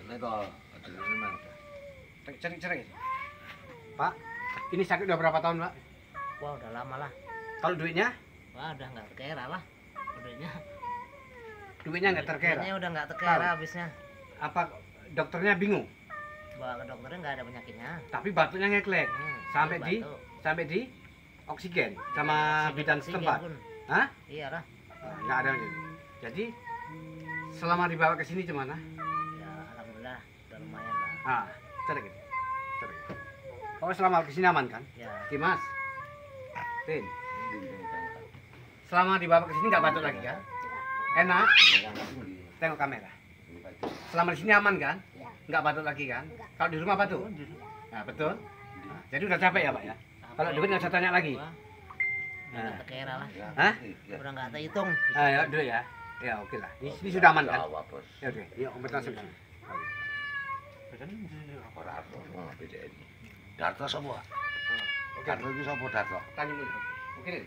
Neko, adrenalin memang. Cering. Pak, ini sakit udah berapa tahun, Pak? Wah, udah lama lah. Kalau duitnya? Wah, udah nggak terkira lah. Duitnya. Duitnya nggak terkira. Duitnya udah nggak terkira Tahu. habisnya. Apa dokternya bingung? Bawa ke dokternya nggak ada penyakitnya. Tapi batuknya ngeklek. Sampai di batuk. sampai di oksigen sama Oksigen- bidan oksigen setempat. pun. Hah? Iyalah. Nggak ada. Jadi selama dibawa ke sini gimana? Ya, alhamdulillah udah lumayan lah. Ah, cari gitu. Oh, selama ke sini aman kan? Ya. Dimas. Tin. Selama dibawa ke sini nggak batuk lagi kan? Enak? Tengok kamera. Selama di sini aman kan? Nggak batuk lagi kan? Kalau di rumah batuk? Nah, betul. Nah, jadi udah capek ya, Pak ya? Kalau duit nggak usah tanya lagi. Wah, udah nggak terkira lah. Hah? Udah nggak terhitung. Ayo, duit ya. Ya, oke lah. Ini sudah aman kan? Jawa, Bos. Ya udah, yuk kompeten sebelah. Ora ono bedane. Darto sapa? Oke, Darto iki sapa Darto? tanya dulu. Oke, Rin.